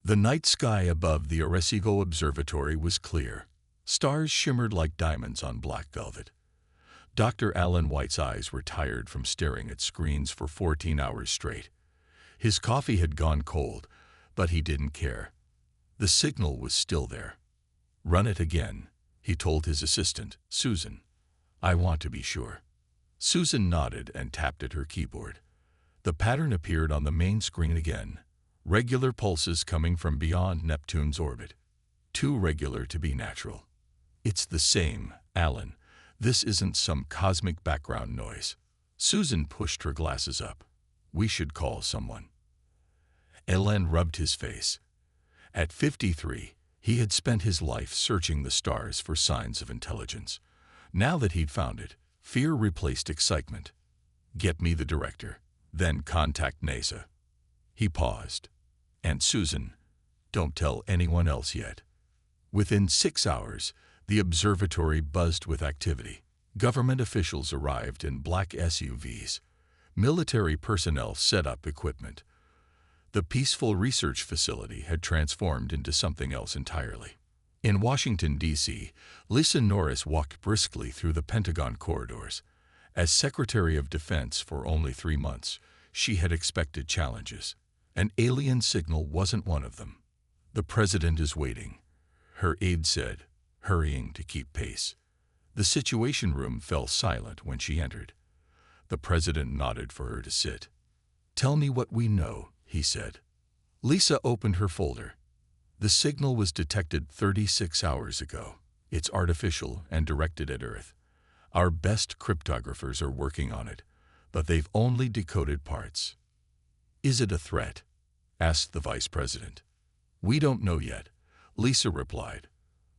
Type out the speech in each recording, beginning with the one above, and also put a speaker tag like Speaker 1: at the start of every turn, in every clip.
Speaker 1: The night sky above the Arecibo Observatory was clear. Stars shimmered like diamonds on black velvet. Dr. Alan White's eyes were tired from staring at screens for 14 hours straight. His coffee had gone cold, but he didn't care. The signal was still there. "Run it again," he told his assistant, Susan. "I want to be sure." Susan nodded and tapped at her keyboard. The pattern appeared on the main screen again. Regular pulses coming from beyond Neptune's orbit. Too regular to be natural. "It's the same, Alan. This isn't some cosmic background noise." Susan pushed her glasses up. "We should call someone." Alan rubbed his face. At 53, he had spent his life searching the stars for signs of intelligence. Now that he'd found it, fear replaced excitement. "Get me the director, then contact NASA." He paused. "And Susan, don't tell anyone else yet." Within 6 hours, the observatory buzzed with activity. Government officials arrived in black SUVs. Military personnel set up equipment. The peaceful research facility had transformed into something else entirely. In Washington, D.C., Lisa Norris walked briskly through the Pentagon corridors. As Secretary of Defense for only 3 months, she had expected challenges. An alien signal wasn't one of them. "The president is waiting," her aide said, hurrying to keep pace. The Situation Room fell silent when she entered. The president nodded for her to sit. "Tell me what we know," he said. Lisa opened her folder. "The signal was detected 36 hours ago. It's artificial and directed at Earth. Our best cryptographers are working on it, but they've only decoded parts." "Is it a threat?" asked the vice president. "We don't know yet," Lisa replied,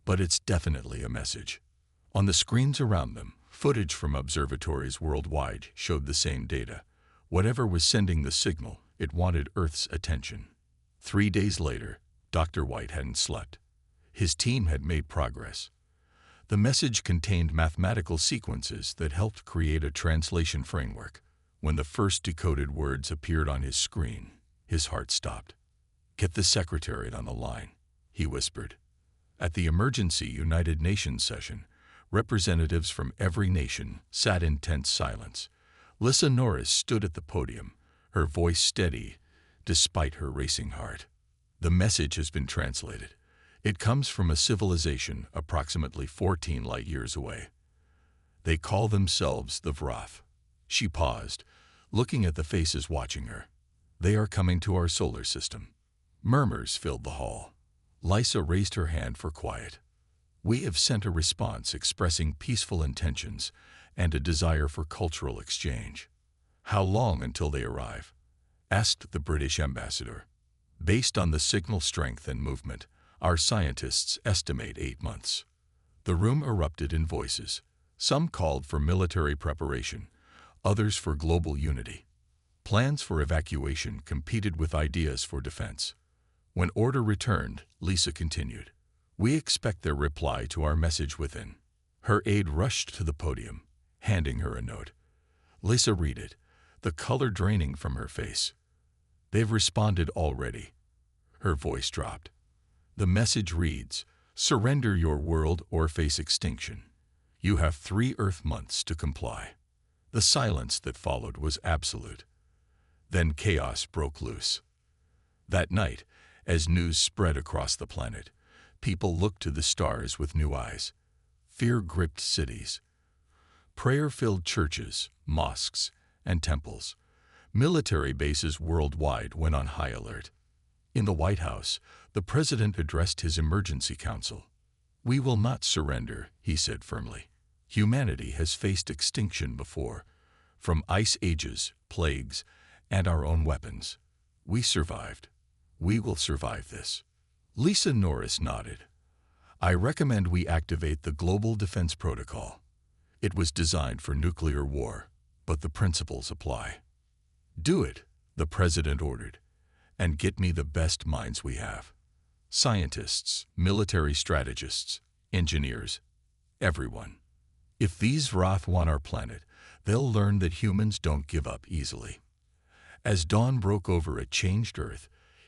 Speaker 1: "but it's definitely a message." On the screens around them, footage from observatories worldwide showed the same data. Whatever was sending the signal, it wanted Earth's attention. 3 days later, Dr. White hadn't slept. His team had made progress. The message contained mathematical sequences that helped create a translation framework. When the first decoded words appeared on his screen, his heart stopped. "Get the Secretariat on the line," he whispered. At the emergency United Nations session, representatives from every nation sat in tense silence. Lisa Norris stood at the podium, her voice steady despite her racing heart. "The message has been translated. It comes from a civilization approximately 14 light-years away. They call themselves the Vroth." She paused, looking at the faces watching her. "They are coming to our solar system." Murmurs filled the hall. Lisa raised her hand for quiet. "We have sent a response expressing peaceful intentions and a desire for cultural exchange." "How long until they arrive?" asked the British ambassador. "Based on the signal strength and movement, our scientists estimate 8 months." The room erupted in voices. Some called for military preparation, others for global unity. Plans for evacuation competed with ideas for defense. When order returned, Lisa continued, "We expect their reply to our message within." Her aide rushed to the podium, handing her a note. Lisa read it, the color draining from her face. "They've responded already." Her voice dropped. The message reads, "Surrender your world or face extinction. You have 3 Earth months to comply." The silence that followed was absolute. Then chaos broke loose. That night, as news spread across the planet, people looked to the stars with new eyes. Fear gripped cities. Prayer-filled churches, mosques, and temples. Military bases worldwide went on high alert. In the White House, the president addressed his emergency council. "We will not surrender," he said firmly. "Humanity has faced extinction before, from ice ages, plagues, and our own weapons. We survived. We will survive this." Lisa Norris nodded. "I recommend we activate the Global Defense Protocol. It was designed for nuclear war, but the principles apply." "Do it," the president ordered, "and get me the best minds we have. Scientists, military strategists, engineers, everyone. If these Vroth want our planet, they'll learn that humans don't give up easily." As dawn broke over a changed Earth,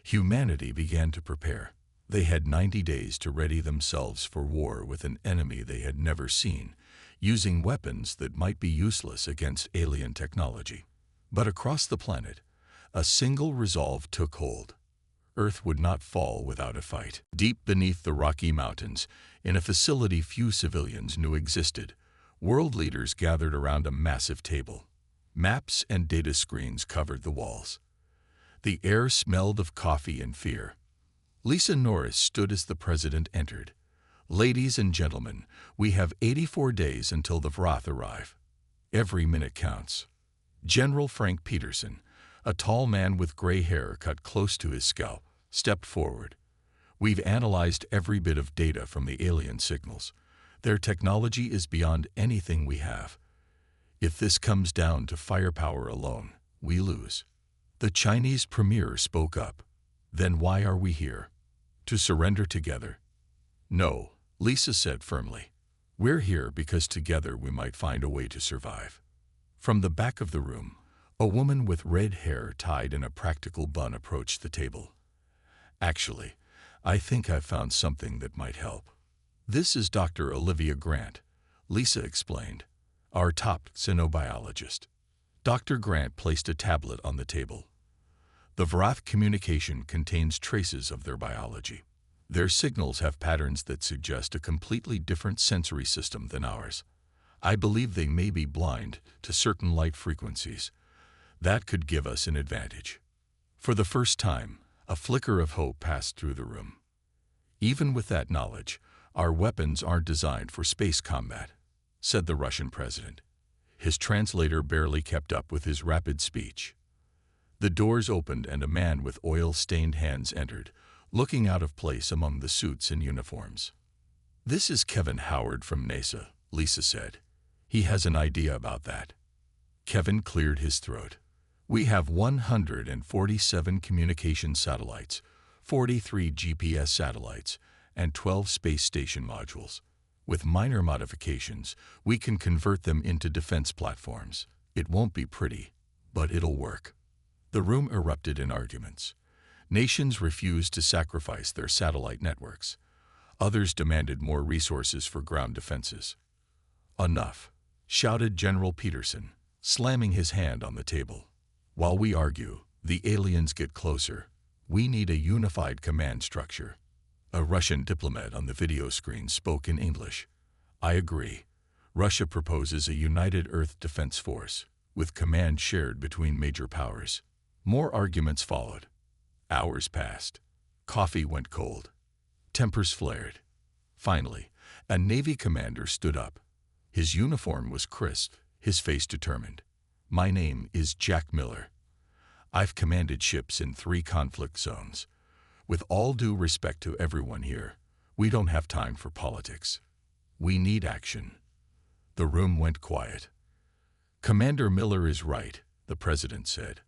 Speaker 1: Humanity began to prepare. They had 90 days to ready themselves for war with an enemy they had never seen, using weapons that might be useless against alien technology. But across the planet, a single resolve took hold. Earth would not fall without a fight. Deep beneath the Rocky Mountains, in a facility few civilians knew existed, world leaders gathered around a massive table. Maps and data screens covered the walls. The air smelled of coffee and fear. Lisa Norris stood as the president entered. "Ladies and gentlemen, we have 84 days until the Vrath arrive. Every minute counts." General Frank Peterson, a tall man with gray hair cut close to his scalp, stepped forward. "We've analyzed every bit of data from the alien signals. Their technology is beyond anything we have. If this comes down to firepower alone, we lose." The Chinese premier spoke up. "Then why are we here? To surrender together?" "No," Lisa said firmly. "We're here because together we might find a way to survive." From the back of the room, a woman with red hair tied in a practical bun approached the table. "Actually, I think I've found something that might help." "This is Dr. Olivia Grant," Lisa explained, "our top xenobiologist." Dr. Grant placed a tablet on the table. "The Vrath communication contains traces of their biology. Their signals have patterns that suggest a completely different sensory system than ours. I believe they may be blind to certain light frequencies. That could give us an advantage." For the first time, a flicker of hope passed through the room. "Even with that knowledge, our weapons aren't designed for space combat," said the Russian president. His translator barely kept up with his rapid speech. The doors opened and a man with oil-stained hands entered, looking out of place among the suits and uniforms. "This is Kevin Howard from NASA," Lisa said. "He has an idea about that." Kevin cleared his throat. "We have 147 communication satellites, 43 GPS satellites, and 12 space station modules. With minor modifications, we can convert them into defense platforms. It won't be pretty, but it'll work." The room erupted in arguments. Nations refused to sacrifice their satellite networks. Others demanded more resources for ground defenses. "Enough," shouted General Peterson, slamming his hand on the table. "While we argue, the aliens get closer. We need a unified command structure." A Russian diplomat on the video screen spoke in English. "I agree. Russia proposes a united Earth Defense Force, with command shared between major powers." More arguments followed. Hours passed. Coffee went cold. Tempers flared. Finally, a Navy commander stood up. His uniform was crisp, his face determined. "My name is Jack Miller. I've commanded ships in 3 conflict zones. With all due respect to everyone here, we don't have time for politics. We need action." The room went quiet. "Commander Miller is right," the president said.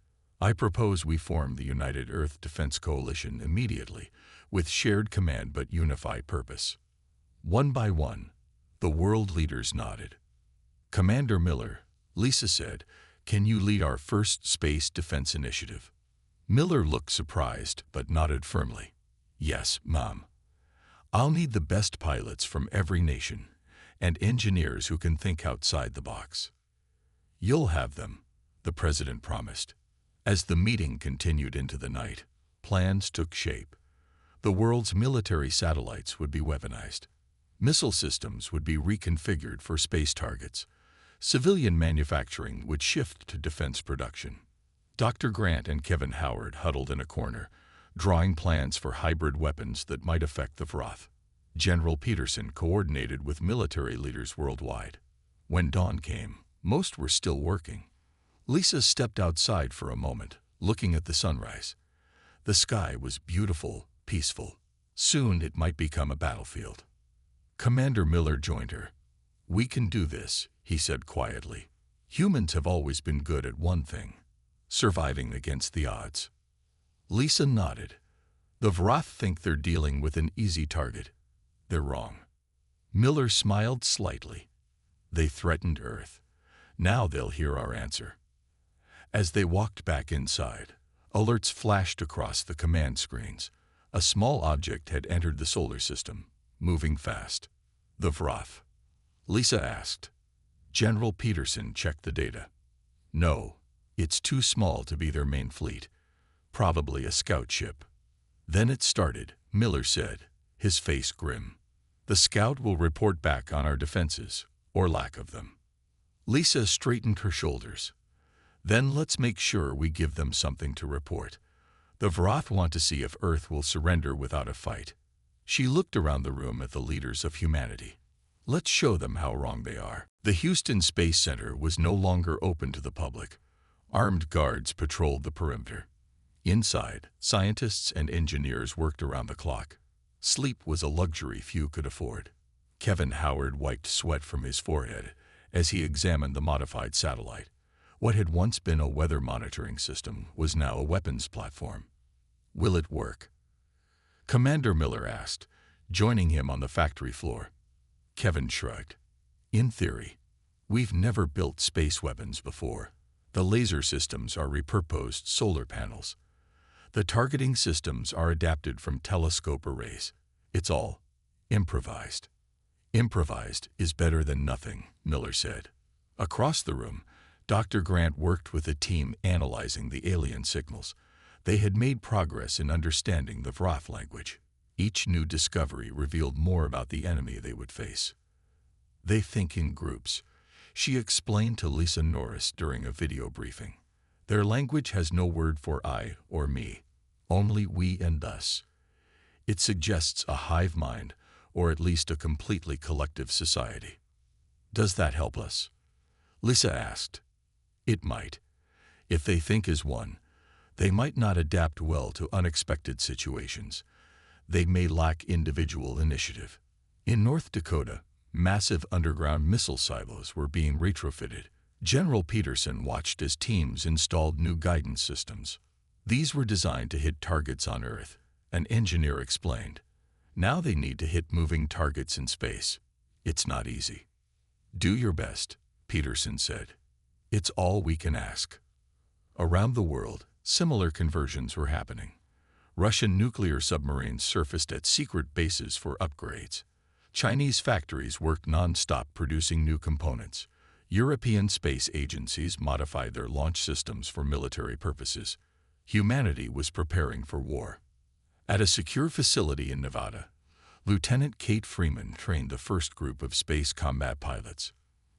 Speaker 1: "I propose we form the United Earth Defense Coalition immediately, with shared command but unified purpose." One by one, the world leaders nodded. "Commander Miller," Lisa said, "can you lead our first space defense initiative?" Miller looked surprised but nodded firmly. "Yes, Mom. I'll need the best pilots from every nation, and engineers who can think outside the box." "You'll have them," the president promised. As the meeting continued into the night, plans took shape. The world's military satellites would be weaponized. Missile systems would be reconfigured for space targets. Civilian manufacturing would shift to defense production. Dr. Grant and Kevin Howard huddled in a corner, drawing plans for hybrid weapons that might affect the Vrath. General Peterson coordinated with military leaders worldwide. When dawn came, most were still working. Lisa stepped outside for a moment, looking at the sunrise. The sky was beautiful, peaceful. Soon it might become a battlefield. Commander Miller joined her. "We can do this," he said quietly. "Humans have always been good at one thing: surviving against the odds." Lisa nodded. "The Vrath think they're dealing with an easy target. They're wrong." Miller smiled slightly. "They threatened Earth. Now they'll hear our answer." As they walked back inside, Alerts flashed across the command screens. A small object had entered the solar system, moving fast. The Vroth? Lisa asked. General Peterson checked the data. No, it's too small to be their main fleet. Probably a scout ship. Then it started, Miller said, his face grim. The scout will report back on our defenses, or lack of them. Lisa straightened her shoulders. Then let's make sure we give them something to report. The Vroth want to see if Earth will surrender without a fight. She looked around the room at the leaders of humanity. Let's show them how wrong they are. The Houston Space Center was no longer open to the public. Armed guards patrolled the perimeter. Inside, scientists and engineers worked around the clock. Sleep was a luxury few could afford. Kevin Howard wiped sweat from his forehead as he examined the modified satellite. What had once been a weather monitoring system was now a weapons platform. Will it work? Commander Miller asked, joining him on the factory floor. Kevin shrugged. In theory. We've never built space weapons before. The laser systems are repurposed solar panels. The targeting systems are adapted from telescope arrays. It's all improvised. Improvised is better than nothing, Miller said. Across the room, Dr. Grant worked with a team analyzing the alien signals. They had made progress in understanding the Vroth language. Each new discovery revealed more about the enemy they would face. They think in groups, she explained to Lisa Norris during a video briefing. Their language has no word for I or me, only we and us. It suggests a hive mind, or at least a completely collective society. Does that help us? Lisa asked. It might. If they think as one, they might not adapt well to unexpected situations. They may lack individual initiative. In North Dakota, massive underground missile silos were being retrofitted. General Peterson watched as teams installed new guidance systems. These were designed to hit targets on Earth, an engineer explained. Now they need to hit moving targets in space. It's not easy. Do your best, Peterson said. It's all we can ask. Around the world, similar conversions were happening. Russian nuclear submarines surfaced at secret bases for upgrades. Chinese factories worked non-stop producing new components. European space agencies modified their launch systems for military purposes. Humanity was preparing for war. At a secure facility in Nevada, Lieutenant Kate Freeman trained the first group of space combat pilots.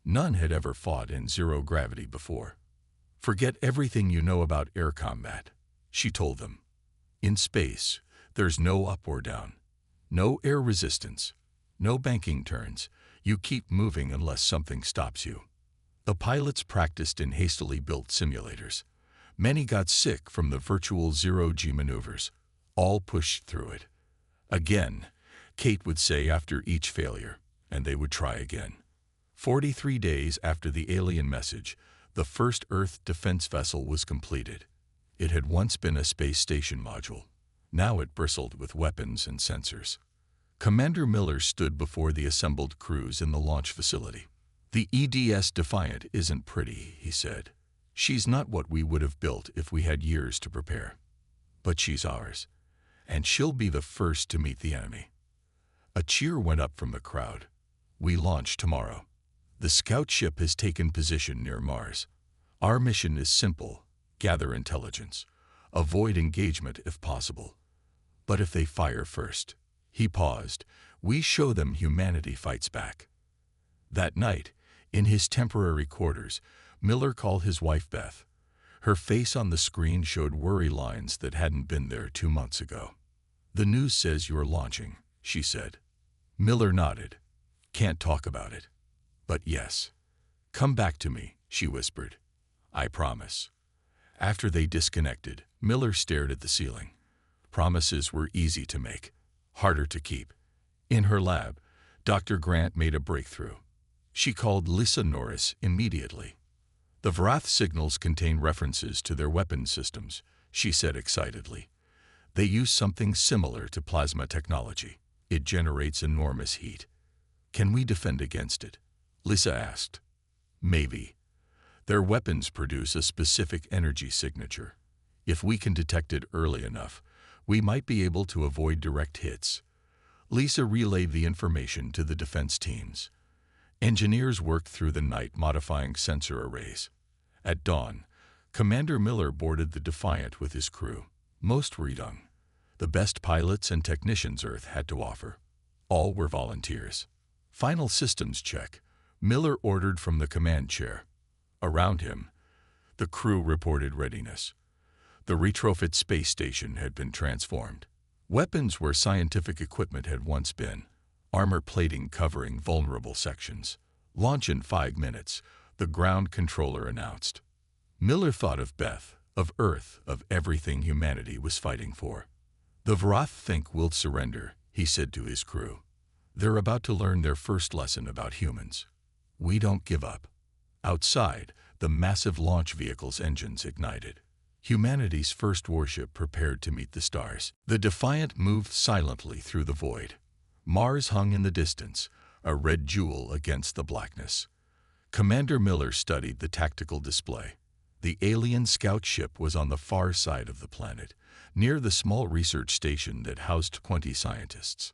Speaker 1: None had ever fought in zero gravity before. Forget everything you know about air combat, she told them. In space, there's no up or down, no air resistance, no banking turns. You keep moving unless something stops you. The pilots practiced in hastily built simulators. Many got sick from the virtual zero-G maneuvers. All pushed through it. Again, Kate would say after each failure, and they would try again. 43 days after the alien message, the first Earth defense vessel was completed. It had once been a space station module. Now it bristled with weapons and sensors. Commander Miller stood before the assembled crews in the launch facility. The EDS Defiant isn't pretty, he said. She's not what we would have built if we had years to prepare. But she's ours, and she'll be the first to meet the enemy. A cheer went up from the crowd. We launch tomorrow. The scout ship has taken position near Mars. Our mission is simple: gather intelligence. Avoid engagement if possible. But if they fire first, he paused, we show them humanity fights back. That night, in his temporary quarters, Miller called his wife Beth. Her face on the screen showed worry lines that hadn't been there 2 months ago. The news says you're launching, she said. Miller nodded. Can't talk about it. But yes. Come back to me, she whispered. I promise. After they disconnected, Miller stared at the ceiling. Promises were easy to make, harder to keep. In her lab, Dr. Grant made a breakthrough. She called Lisa Norris immediately. The Vroth signals contain references to their weapon systems, she said excitedly. They use something similar to plasma technology. It generates enormous heat. Can we defend against it? Lisa asked. Maybe. Their weapons produce a specific energy signature. If we can detect it early enough, we might be able to avoid direct hits. Lisa relayed the information to the defense teams. Engineers worked through the night modifying sensor arrays. At dawn, Commander Miller boarded the Defiant with his crew. Most were young, the best pilots and technicians Earth had to offer. All were volunteers. Final systems check, Miller ordered from the command chair. Around him, the crew reported readiness. The retrofit space station had been transformed. Weapons where scientific equipment had once been. Armor plating covering vulnerable sections. Launch in 5 minutes, the ground controller announced. Miller thought of Beth, of Earth, of everything humanity was fighting for. The Vroth think we'll surrender, he said to his crew. They're about to learn their first lesson about humans. We don't give up. Outside, the massive launch vehicle's engines ignited. Humanity's first warship prepared to meet the stars. The Defiant moved silently through the void. Mars hung in the distance, a red jewel against the blackness. Commander Miller studied the tactical display. The alien scout ship was on the far side of the planet, near the small research station that housed 20 scientists.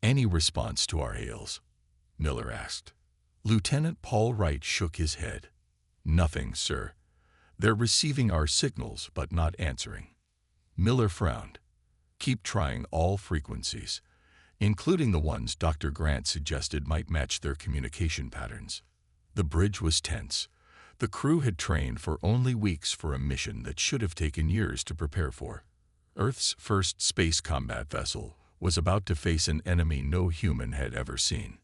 Speaker 1: Any response to our hails? Miller asked. Lieutenant Paul Wright shook his head. Nothing, sir. They're receiving our signals, but not answering. Miller frowned. Keep trying all frequencies, including the ones Dr. Grant suggested might match their communication patterns. The bridge was tense. The crew had trained for only weeks for a mission that should have taken years to prepare for. Earth's first space combat vessel was about to face an enemy no human had ever seen.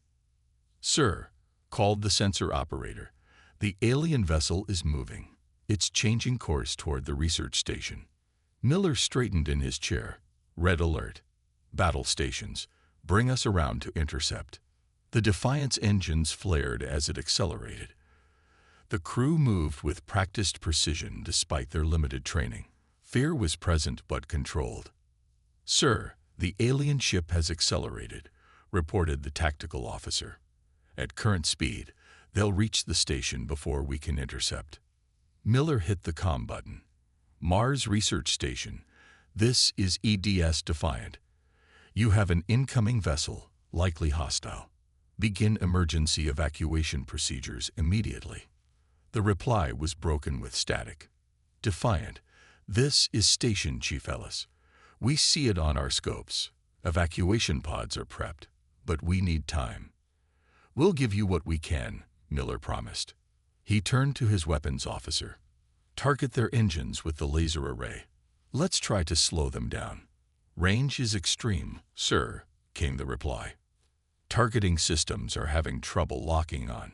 Speaker 1: Sir, called the sensor operator, the alien vessel is moving. It's changing course toward the research station. Miller straightened in his chair. Red alert. Battle stations. Bring us around to intercept. The Defiant's engines flared as it accelerated. The crew moved with practiced precision despite their limited training. Fear was present but controlled. Sir, the alien ship has accelerated, reported the tactical officer. At current speed, they'll reach the station before we can intercept. Miller hit the comm button. Mars Research Station. This is EDS Defiant. You have an incoming vessel, likely hostile. Begin emergency evacuation procedures immediately. The reply was broken with static. Defiant. This is Station, Chief Ellis. We see it on our scopes. Evacuation pods are prepped, but we need time. We'll give you what we can, Miller promised. He turned to his weapons officer. Target their engines with the laser array. Let's try to slow them down. Range is extreme, sir, came the reply. Targeting systems are having trouble locking on.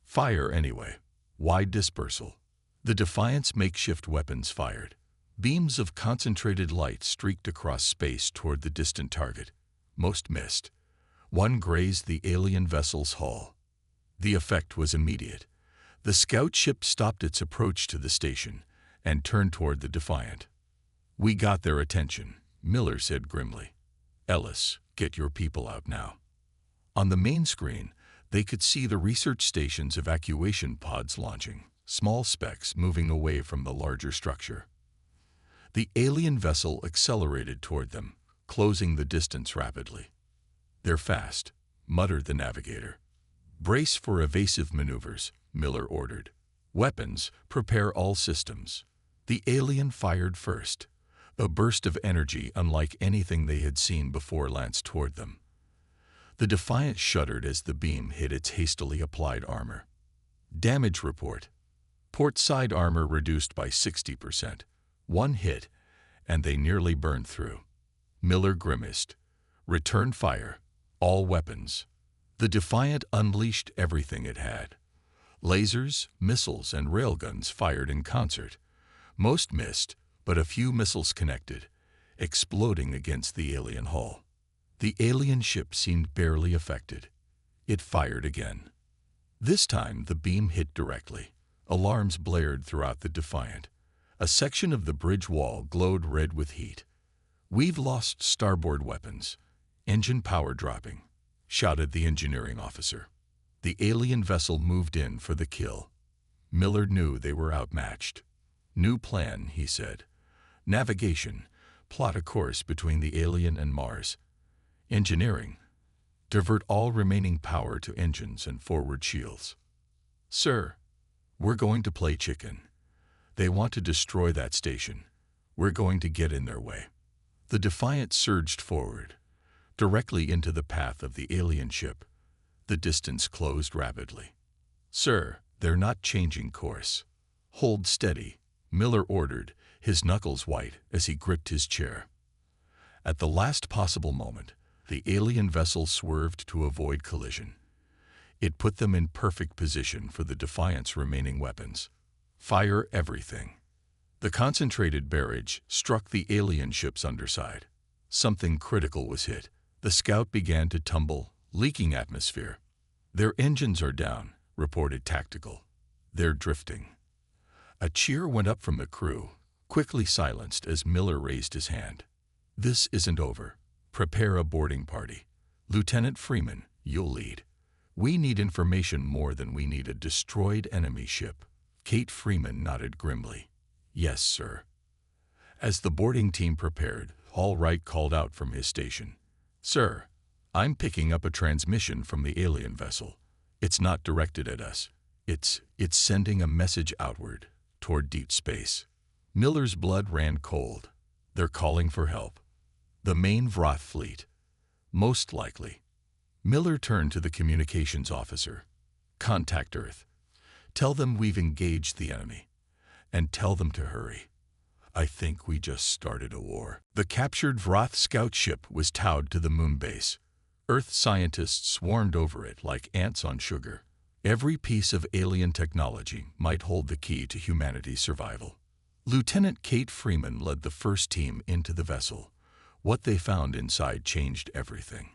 Speaker 1: Fire anyway. Wide dispersal. The Defiant's makeshift weapons fired. Beams of concentrated light streaked across space toward the distant target. Most missed. One grazed the alien vessel's hull. The effect was immediate. The scout ship stopped its approach to the station and turned toward the Defiant. We got their attention, Miller said grimly. Ellis, get your people out now. On the main screen, they could see the research station's evacuation pods launching, small specks moving away from the larger structure. The alien vessel accelerated toward them, closing the distance rapidly. They're fast, muttered the navigator. Brace for evasive maneuvers, Miller ordered. Weapons, prepare all systems. The alien fired first. A burst of energy unlike anything they had seen before lanced toward them. The Defiant shuddered as the beam hit its hastily applied armor. Damage report. Port side armor reduced by 60%. One hit, and they nearly burned through. Miller grimaced. Return fire. All weapons. The Defiant unleashed everything it had. Lasers, missiles, and railguns fired in concert. Most missed, but a few missiles connected, exploding against the alien hull. The alien ship seemed barely affected. It fired again. This time the beam hit directly. Alarms blared throughout the Defiant. A section of the bridge wall glowed red with heat. We've lost starboard weapons. Engine power dropping, shouted the engineering officer. The alien vessel moved in for the kill. Miller knew they were outmatched. New plan, he said. Navigation, plot a course between the alien and Mars. Engineering, divert all remaining power to engines and forward shields. Sir, we're going to play chicken. They want to destroy that station. We're going to get in their way. The Defiant surged forward, directly into the path of the alien ship. The distance closed rapidly. Sir, they're not changing course. Hold steady, Miller ordered, his knuckles white as he gripped his chair. At the last possible moment, the alien vessel swerved to avoid collision. It put them in perfect position for the Defiant's remaining weapons. Fire everything. The concentrated barrage struck the alien ship's underside. Something critical was hit. The scout began to tumble, leaking atmosphere. Their engines are down, reported Tactical. They're drifting. A cheer went up from the crew, quickly silenced as Miller raised his hand. This isn't over. Prepare a boarding party. Lieutenant Freeman, you'll lead. We need information more than we need a destroyed enemy ship. Kate Freeman nodded grimly. Yes, sir. As the boarding team prepared, Allwright called out from his station. Sir, I'm picking up a transmission from the alien vessel. It's not directed at us. It's sending a message outward, toward deep space. Miller's blood ran cold. They're calling for help. The main Vroth fleet. Most likely. Miller turned to the communications officer. Contact Earth. Tell them we've engaged the enemy. And tell them to hurry. I think we just started a war. The captured Vroth scout ship was towed to the moon base. Earth scientists swarmed over it like ants on sugar. Every piece of alien technology might hold the key to humanity's survival. Lieutenant Kate Freeman led the first team into the vessel. What they found inside changed everything.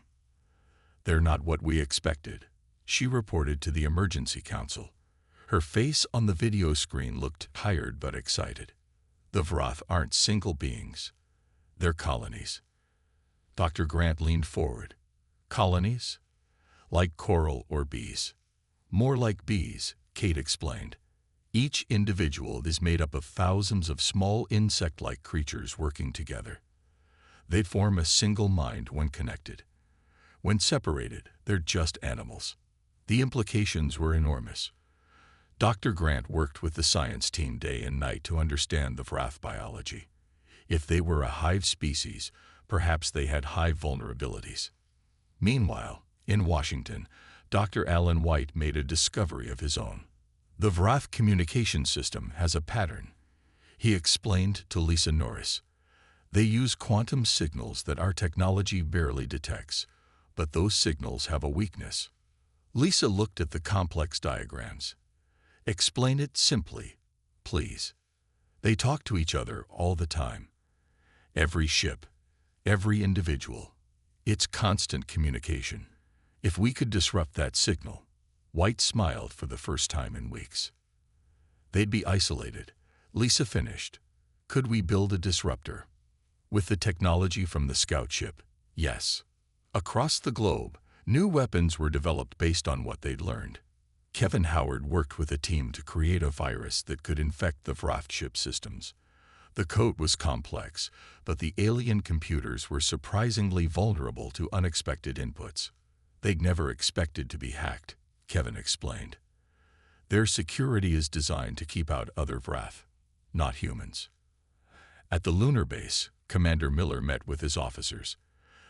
Speaker 1: They're not what we expected, she reported to the emergency council. Her face on the video screen looked tired but excited. The Vroth aren't single beings. They're colonies. Dr. Grant leaned forward. Colonies? Like coral or bees. More like bees, Kate explained. Each individual is made up of thousands of small insect-like creatures working together. They form a single mind when connected. When separated, they're just animals. The implications were enormous. Dr. Grant worked with the science team day and night to understand the Vroth biology. If they were a hive species, perhaps they had high vulnerabilities. Meanwhile, in Washington, Dr. Alan White made a discovery of his own. The Vroth communication system has a pattern, he explained to Lisa Norris. They use quantum signals that our technology barely detects, but those signals have a weakness. Lisa looked at the complex diagrams. Explain it simply, please. They talk to each other all the time. Every ship, every individual. It's constant communication. If we could disrupt that signal, White smiled for the first time in weeks. They'd be isolated. Lisa finished. Could we build a disruptor? With the technology from the scout ship, yes. Across the globe, new weapons were developed based on what they'd learned. Kevin Howard worked with a team to create a virus that could infect the Vroth ship systems. The code was complex, but the alien computers were surprisingly vulnerable to unexpected inputs. They'd never expected to be hacked, Kevin explained. Their security is designed to keep out other Vroth, not humans. At the lunar base, Commander Miller met with his officers.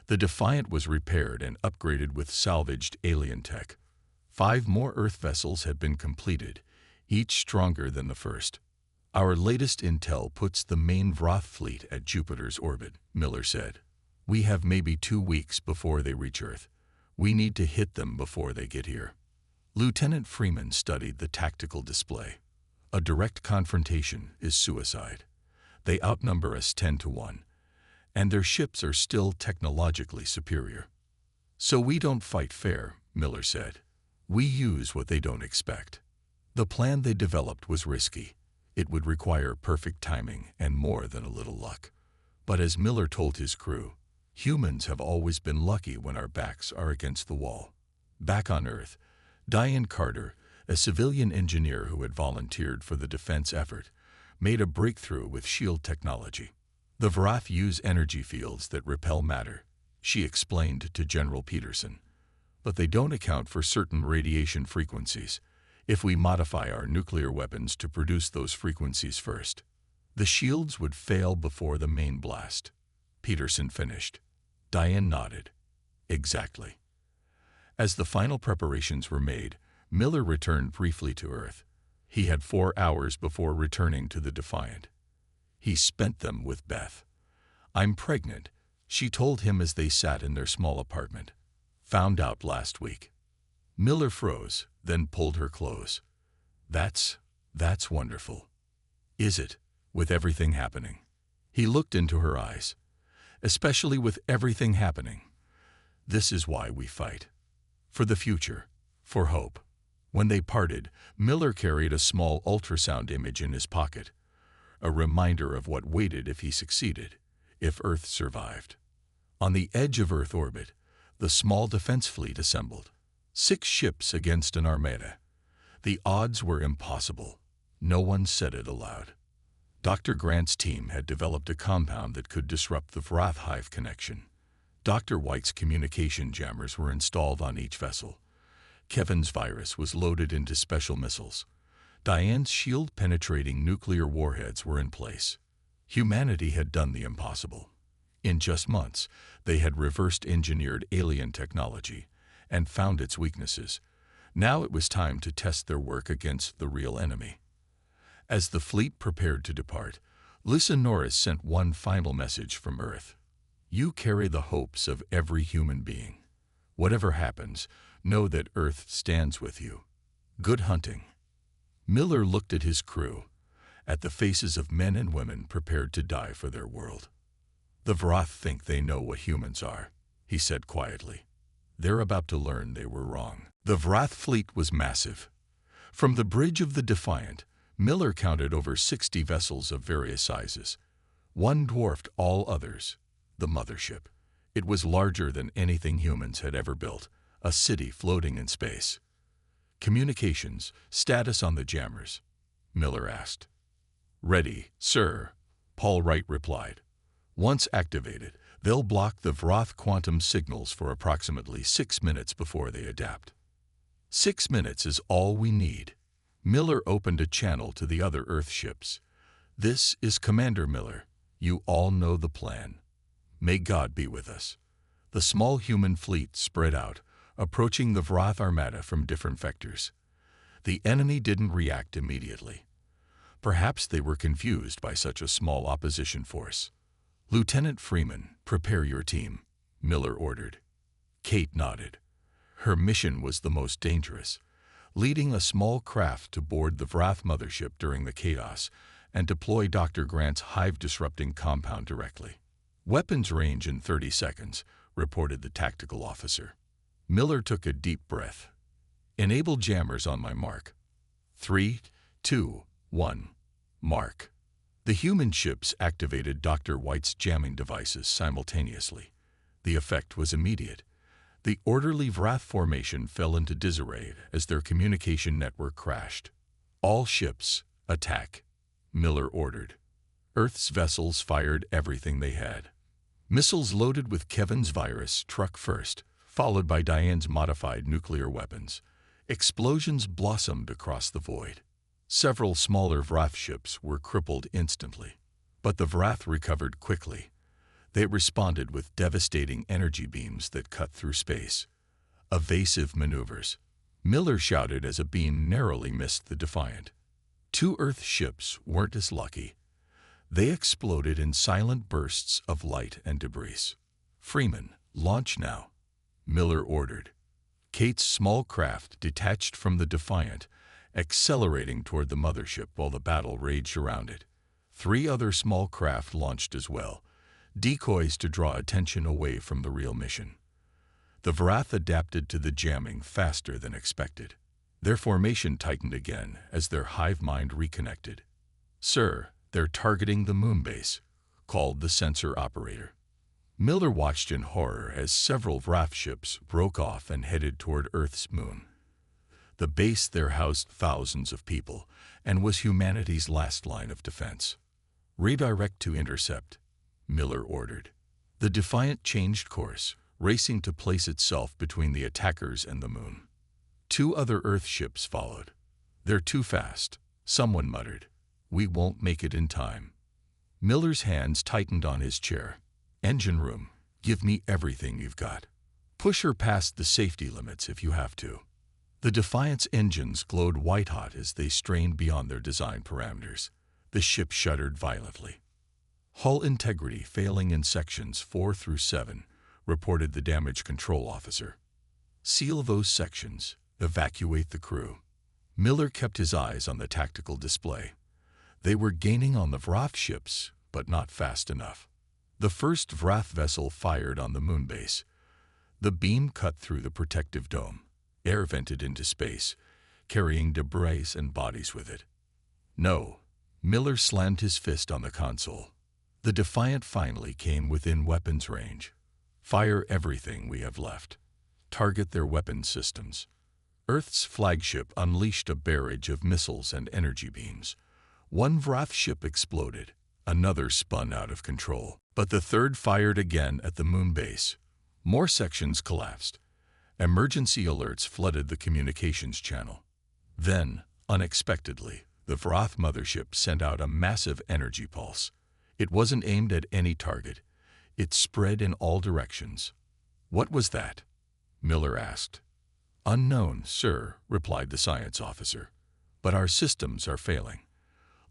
Speaker 1: The Defiant was repaired and upgraded with salvaged alien tech. 5 more Earth vessels had been completed, each stronger than the first. Our latest intel puts the main Vroth fleet at Jupiter's orbit, Miller said. We have maybe 2 weeks before they reach Earth. We need to hit them before they get here. Lieutenant Freeman studied the tactical display. A direct confrontation is suicide. They outnumber us 10 to 1, and their ships are still technologically superior. So we don't fight fair, Miller said. We use what they don't expect. The plan they developed was risky. It would require perfect timing and more than a little luck. But as Miller told his crew, humans have always been lucky when our backs are against the wall. Back on Earth, Diane Carter, a civilian engineer who had volunteered for the defense effort, made a breakthrough with shield technology. The Vrath use energy fields that repel matter, she explained to General Peterson. But they don't account for certain radiation frequencies. If we modify our nuclear weapons to produce those frequencies first, the shields would fail before the main blast. Peterson finished. Diane nodded. Exactly. As the final preparations were made, Miller returned briefly to Earth. He had 4 hours before returning to the Defiant. He spent them with Beth. "I'm pregnant," she told him as they sat in their small apartment. "Found out last week." Miller froze, then pulled her close. That's wonderful." "Is it, with everything happening?" He looked into her eyes. "Especially with everything happening. This is why we fight. For the future, for hope." When they parted, Miller carried a small ultrasound image in his pocket, a reminder of what waited if he succeeded, if Earth survived. On the edge of Earth orbit, the small defense fleet assembled. 6 ships against an armada. The odds were impossible. No one said it aloud. Dr. Grant's team had developed a compound that could disrupt the Vrath-Hive connection. Dr. White's communication jammers were installed on each vessel. Kevin's virus was loaded into special missiles. Diane's shield-penetrating nuclear warheads were in place. Humanity had done the impossible. In just months, they had reversed-engineered alien technology and found its weaknesses. Now it was time to test their work against the real enemy. As the fleet prepared to depart, Lisa Norris sent one final message from Earth. "You carry the hopes of every human being. Whatever happens, know that Earth stands with you. Good hunting." Miller looked at his crew, at the faces of men and women prepared to die for their world. "The Vrath think they know what humans are," he said quietly. "They're about to learn they were wrong." The Vrath fleet was massive. From the bridge of the Defiant, Miller counted over 60 vessels of various sizes. One dwarfed all others, the mothership. It was larger than anything humans had ever built, a city floating in space. "Communications, status on the jammers?" Miller asked. "Ready, sir," Paul Wright replied. "Once activated, they'll block the Vrath quantum signals for approximately 6 minutes before they adapt." 6 minutes is all we need. Miller opened a channel to the other Earth ships. "This is Commander Miller. You all know the plan. May God be with us." The small human fleet spread out, approaching the Vrath armada from different vectors. The enemy didn't react immediately. Perhaps they were confused by such a small opposition force. "Lieutenant Freeman, prepare your team," Miller ordered. Kate nodded. Her mission was the most dangerous, leading a small craft to board the Vrath mothership during the chaos and deploy Dr. Grant's hive-disrupting compound directly. "Weapons range in 30 seconds, reported the tactical officer. Miller took a deep breath. "Enable jammers on my mark. 3, 2, 1, mark." The human ships activated Dr. White's jamming devices simultaneously. The effect was immediate. The orderly Vrath formation fell into disarray as their communication network crashed. "All ships, attack," Miller ordered. Earth's vessels fired everything they had. Missiles loaded with Kevin's virus struck first, followed by Diane's modified nuclear weapons. Explosions blossomed across the void. Several smaller Vrath ships were crippled instantly. But the Vrath recovered quickly. They responded with devastating energy beams that cut through space. Evasive maneuvers. Miller shouted as a beam narrowly missed the Defiant. 2 Earth ships weren't as lucky. They exploded in silent bursts of light and debris. "Freeman, launch now," Miller ordered. Kate's small craft detached from the Defiant, accelerating toward the mothership while the battle raged around it. 3 other small craft launched as well, decoys to draw attention away from the real mission. The Vrath adapted to the jamming faster than expected. Their formation tightened again as their hive mind reconnected. "Sir, they're targeting the moon base," called the sensor operator. Miller watched in horror as several Vrath ships broke off and headed toward Earth's moon. The base there housed thousands of people and was humanity's last line of defense. "Redirect to intercept," Miller ordered. The Defiant changed course, racing to place itself between the attackers and the moon. 2 other Earth ships followed. "They're too fast," someone muttered. "We won't make it in time." Miller's hands tightened on his chair. "Engine room, give me everything you've got. Push her past the safety limits if you have to." The Defiant's engines glowed white-hot as they strained beyond their design parameters. The ship shuddered violently. "Hull integrity failing in sections 4 through 7, reported the damage control officer. "Seal those sections. Evacuate the crew." Miller kept his eyes on the tactical display. They were gaining on the Vrath ships, but not fast enough. The first Vrath vessel fired on the moon base. The beam cut through the protective dome. Air vented into space, carrying debris and bodies with it. "No." Miller slammed his fist on the console. The Defiant finally came within weapons range. "Fire everything we have left. Target their weapons systems." Earth's flagship unleashed a barrage of missiles and energy beams. 1 Vrath ship exploded. Another spun out of control. But the third fired again at the moon base. More sections collapsed. Emergency alerts flooded the communications channel. Then, unexpectedly, the Vrath mothership sent out a massive energy pulse. It wasn't aimed at any target. It spread in all directions. "What was that?" Miller asked. "Unknown, sir," replied the science officer. "But our systems are failing.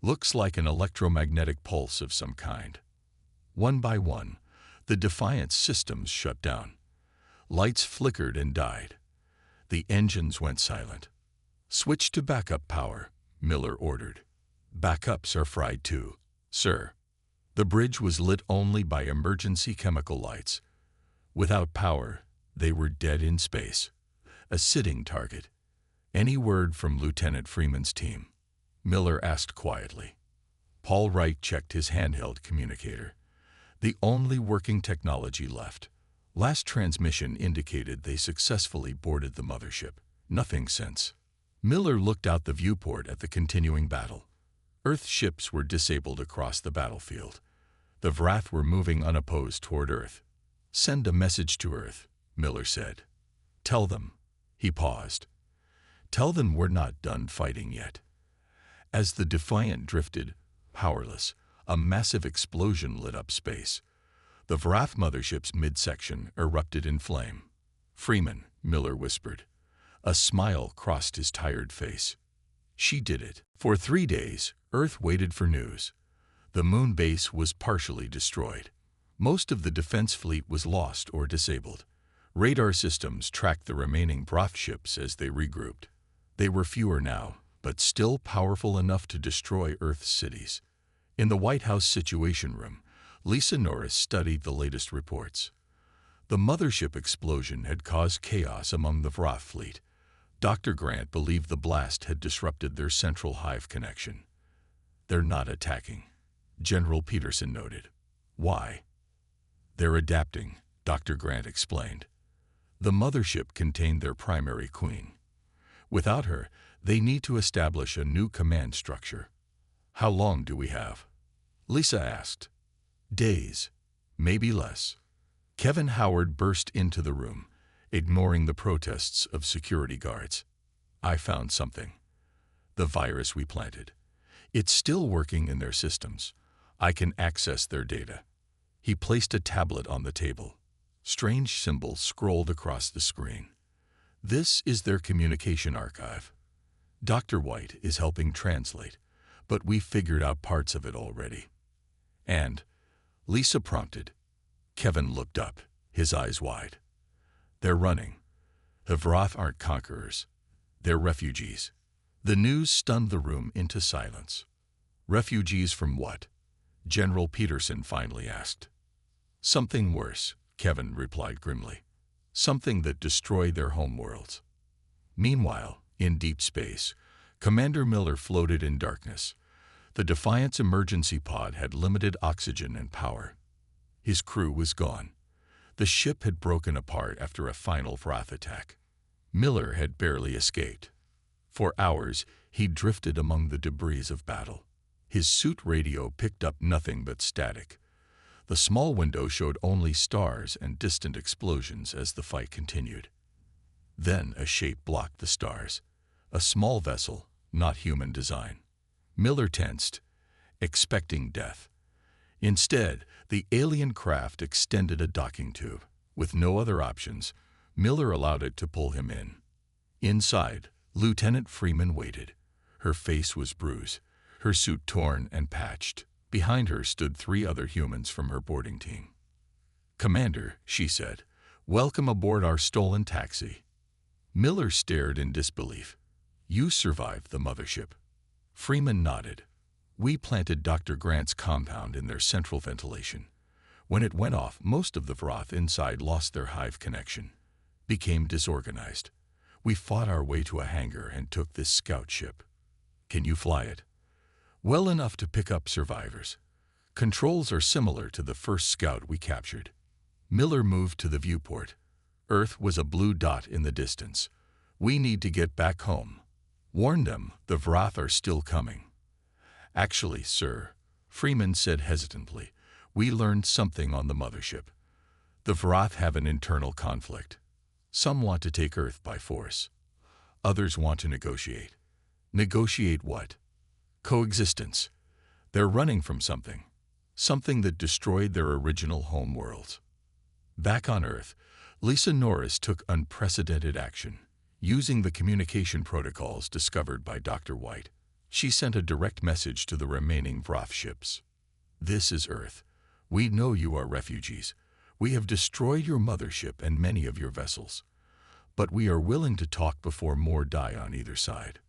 Speaker 1: Looks like an electromagnetic pulse of some kind." One by one, the Defiant's systems shut down. Lights flickered and died. The engines went silent. "Switch to backup power," Miller ordered. "Backups are fried too, sir." The bridge was lit only by emergency chemical lights. Without power, they were dead in space. A sitting target. "Any word from Lieutenant Freeman's team?" Miller asked quietly. Paul Wright checked his handheld communicator. The only working technology left. Last transmission indicated they successfully boarded the mothership. Nothing since. Miller looked out the viewport at the continuing battle. Earth ships were disabled across the battlefield. The Vrath were moving unopposed toward Earth. "Send a message to Earth," Miller said. "Tell them." He paused. "Tell them we're not done fighting yet." As the Defiant drifted, powerless, a massive explosion lit up space. The Vrath mothership's midsection erupted in flame. "Freeman," Miller whispered. A smile crossed his tired face. "She did it." For 3 days, Earth waited for news. The moon base was partially destroyed. Most of the defense fleet was lost or disabled. Radar systems tracked the remaining Vrath ships as they regrouped. They were fewer now, but still powerful enough to destroy Earth's cities. In the White House Situation Room, Lisa Norris studied the latest reports. The mothership explosion had caused chaos among the Vrath fleet. Dr. Grant believed the blast had disrupted their central hive connection. "They're not attacking," General Peterson noted. "Why?" "They're adapting," Dr. Grant explained. The mothership contained their primary queen. Without her, they need to establish a new command structure. "How long do we have?" Lisa asked. "Days, maybe less." Kevin Howard burst into the room, ignoring the protests of security guards. "I found something. The virus we planted. It's still working in their systems. I can access their data." He placed a tablet on the table. Strange symbols scrolled across the screen. "This is their communication archive. Dr. White is helping translate, but we've figured out parts of it already." "And?" Lisa prompted. Kevin looked up, his eyes wide. "They're running. The Vrath aren't conquerors. They're refugees." The news stunned the room into silence. "Refugees from what?" General Peterson finally asked. "Something worse," Kevin replied grimly. "Something that destroyed their homeworlds." Meanwhile, in deep space, Commander Miller floated in darkness. The Defiant's emergency pod had limited oxygen and power. His crew was gone. The ship had broken apart after a final Vrath attack. Miller had barely escaped. For hours, he drifted among the debris of battle. His suit radio picked up nothing but static. The small window showed only stars and distant explosions as the fight continued. Then a shape blocked the stars. A small vessel, not human design. Miller tensed, expecting death. Instead, the alien craft extended a docking tube. With no other options, Miller allowed it to pull him in. Inside, Lieutenant Freeman waited. Her face was bruised, her suit torn and patched. Behind her stood 3 other humans from her boarding team. "Commander," she said, "welcome aboard our stolen taxi." Miller stared in disbelief. "You survived the mothership." Freeman nodded. "We planted Dr. Grant's compound in their central ventilation. When it went off, most of the Vroth inside lost their hive connection, became disorganized. We fought our way to a hangar and took this scout ship." "Can you fly it?" "Well enough to pick up survivors. Controls are similar to the first scout we captured." Miller moved to the viewport. Earth was a blue dot in the distance. "We need to get back home. Warn them, the Vroth are still coming." "Actually, sir," Freeman said hesitantly, "we learned something on the mothership. The Vroth have an internal conflict. Some want to take Earth by force. Others want to negotiate." "Negotiate what?" "Coexistence. They're running from something. Something that destroyed their original home worlds." Back on Earth, Lisa Norris took unprecedented action. Using the communication protocols discovered by Dr. White, she sent a direct message to the remaining Vroth ships. "This is Earth. We know you are refugees. We have destroyed your mothership and many of your vessels. But we are willing to talk before more die on either side."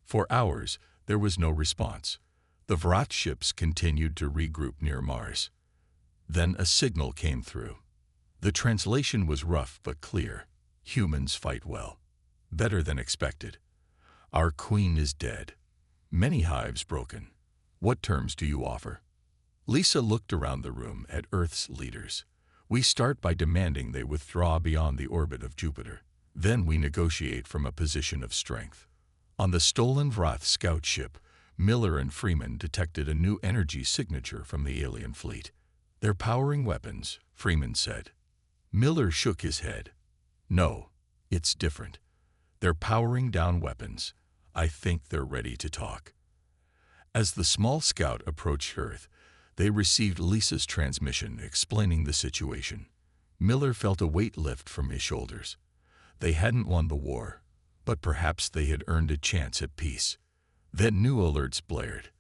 Speaker 1: For hours, there was no response. The Vroth ships continued to regroup near Mars. Then a signal came through. The translation was rough but clear. "Humans fight well. Better than expected. Our queen is dead. Many hives broken. What terms do you offer?" Lisa looked around the room at Earth's leaders. "We start by demanding they withdraw beyond the orbit of Jupiter. Then we negotiate from a position of strength." On the stolen Vroth scout ship, Miller and Freeman detected a new energy signature from the alien fleet. "They're powering weapons," Freeman said. Miller shook his head. "No, it's different. They're powering down weapons. I think they're ready to talk." As the small scout approached Earth, they received Lisa's transmission explaining the situation. Miller felt a weight lift from his shoulders. They hadn't won the war, but perhaps they had earned a chance at peace. Then new alerts blared.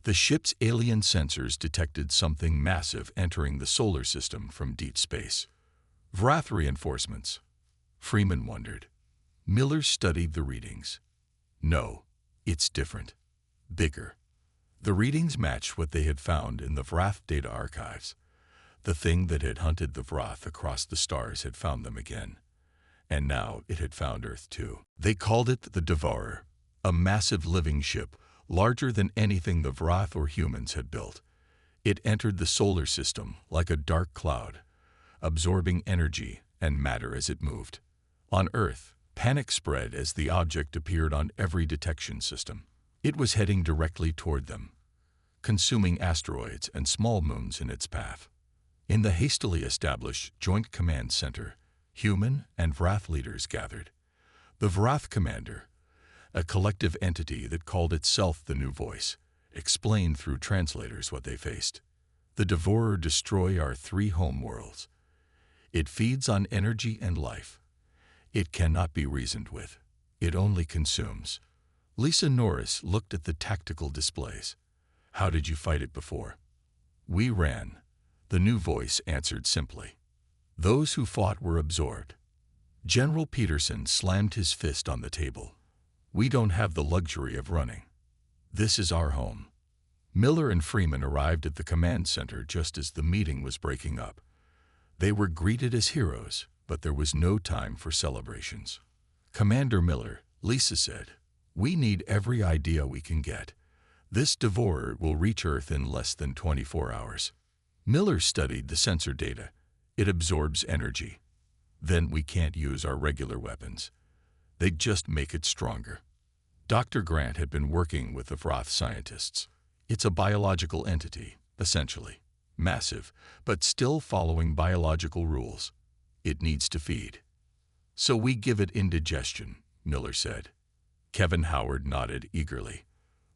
Speaker 1: The ship's alien sensors detected something massive entering the solar system from deep space. Vroth reinforcements. Freeman wondered. Miller studied the readings. "No, it's different. Bigger." The readings matched what they had found in the Vroth data archives. The thing that had hunted the Vroth across the stars had found them again. And now it had found Earth too. They called it the Devourer, a massive living ship, larger than anything the Vroth or humans had built. It entered the solar system like a dark cloud, absorbing energy and matter as it moved. On Earth, panic spread as the object appeared on every detection system. It was heading directly toward them, consuming asteroids and small moons in its path. In the hastily established Joint Command Center, human and Vroth leaders gathered. The Vroth commander, a collective entity that called itself the New Voice, explained through translators what they faced. "The Devourer destroy our 3 home worlds. It feeds on energy and life. It cannot be reasoned with. It only consumes." Lisa Norris looked at the tactical displays. "How did you fight it before?" "We ran," the New Voice answered simply. "Those who fought were absorbed." General Peterson slammed his fist on the table. "We don't have the luxury of running. This is our home." Miller and Freeman arrived at the command center just as the meeting was breaking up. They were greeted as heroes, but there was no time for celebrations. "Commander Miller," Lisa said, "we need every idea we can get. This Devourer will reach Earth in less than 24 hours. Miller studied the sensor data. It absorbs energy. Then we can't use our regular weapons. They'd just make it stronger." Dr. Grant had been working with the Vroth scientists. "It's a biological entity, essentially. massive, but still following biological rules. It needs to feed. So we give it indigestion, Miller said. Kevin Howard nodded eagerly.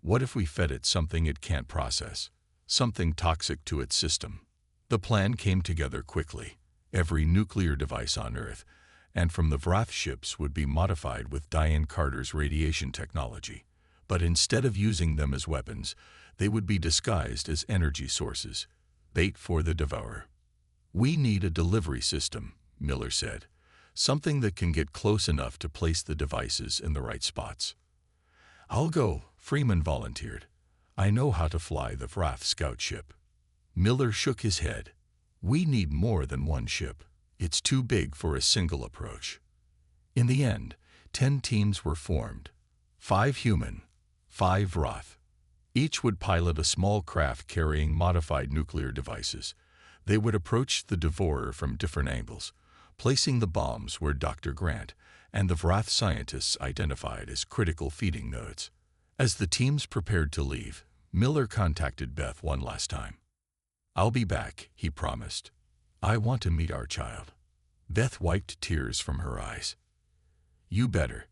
Speaker 1: What if we fed it something it can't process? Something toxic to its system? The plan came together quickly. Every nuclear device on Earth, and from the Wrath ships, would be modified with Diane Carter's radiation technology. But instead of using them as weapons, they would be disguised as energy sources, bait for the Devourer. We need a delivery system, Miller said. Something that can get close enough to place the devices in the right spots. I'll go, Freeman volunteered. I know how to fly the Wrath scout ship. Miller shook his head. We need more than one ship. It's too big for a single approach. In the end, 10 teams were formed. 5 human, 5 Wrath. Each would pilot a small craft carrying modified nuclear devices. They would approach the Devourer from different angles, placing the bombs where Dr. Grant and the Wrath scientists identified as critical feeding nodes. As the teams prepared to leave, Miller contacted Beth one last time. I'll be back, he promised. I want to meet our child. Beth wiped tears from her eyes. You better.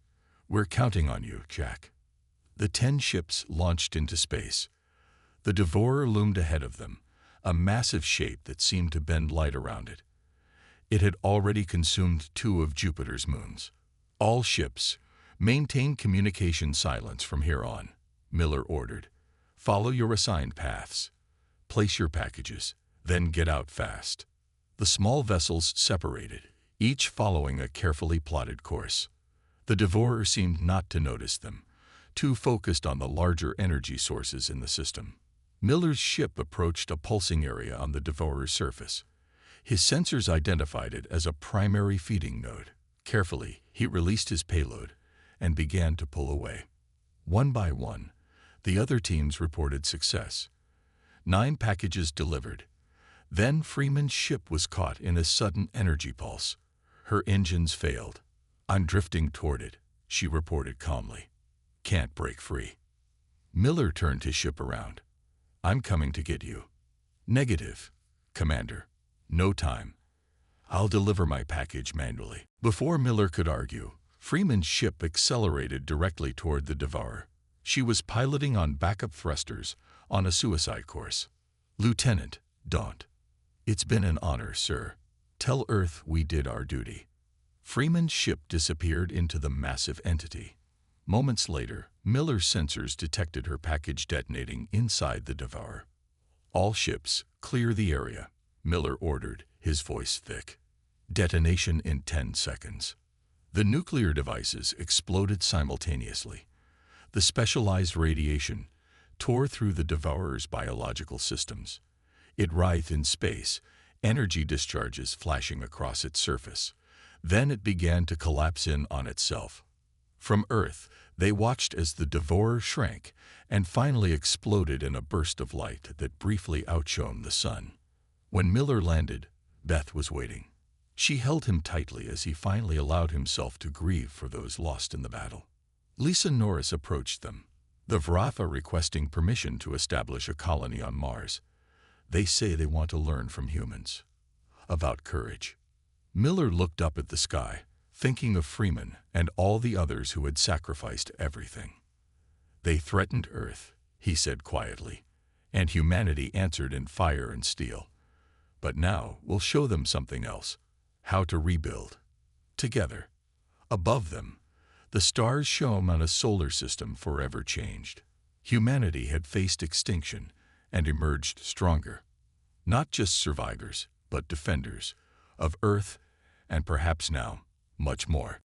Speaker 1: We're counting on you, Jack. The 10 ships launched into space. The Devourer loomed ahead of them, a massive shape that seemed to bend light around it. It had already consumed 2 of Jupiter's moons. All ships, maintain communication silence from here on, Miller ordered. Follow your assigned paths. Place your packages, then get out fast. The small vessels separated, each following a carefully plotted course. The Devourer seemed not to notice them, too focused on the larger energy sources in the system. Miller's ship approached a pulsing area on the Devourer's surface. His sensors identified it as a primary feeding node. Carefully, he released his payload and began to pull away. One by one, the other teams reported success. 9 packages delivered. Then Freeman's ship was caught in a sudden energy pulse. Her engines failed. I'm drifting toward it, she reported calmly. Can't break free. Miller turned his ship around. I'm coming to get you. Negative, Commander. No time. I'll deliver my package manually. Before Miller could argue, Freeman's ship accelerated directly toward the Devourer. She was piloting on backup thrusters on a suicide course. Lieutenant, don't. It's been an honor, sir. Tell Earth we did our duty. Freeman's ship disappeared into the massive entity. Moments later, Miller's sensors detected her package detonating inside the Devourer. All ships, clear the area, Miller ordered, his voice thick. Detonation in 10 seconds. The nuclear devices exploded simultaneously. The specialized radiation tore through the Devourer's biological systems. It writhed in space, energy discharges flashing across its surface. Then it began to collapse in on itself. From Earth, they watched as the Devourer shrank and finally exploded in a burst of light that briefly outshone the sun. When Miller landed, Beth was waiting. She held him tightly as he finally allowed himself to grieve for those lost in the battle. Lisa Norris approached them, the Wrath are requesting permission to establish a colony on Mars. They say they want to learn from humans. About courage. Miller looked up at the sky, thinking of Freeman and all the others who had sacrificed everything. They threatened Earth, he said quietly, and humanity answered in fire and steel. But now we'll show them something else, how to rebuild. Together. Above them, the stars shone on a solar system forever changed. Humanity had faced extinction and emerged stronger. Not just survivors, but defenders of Earth and perhaps now, much more.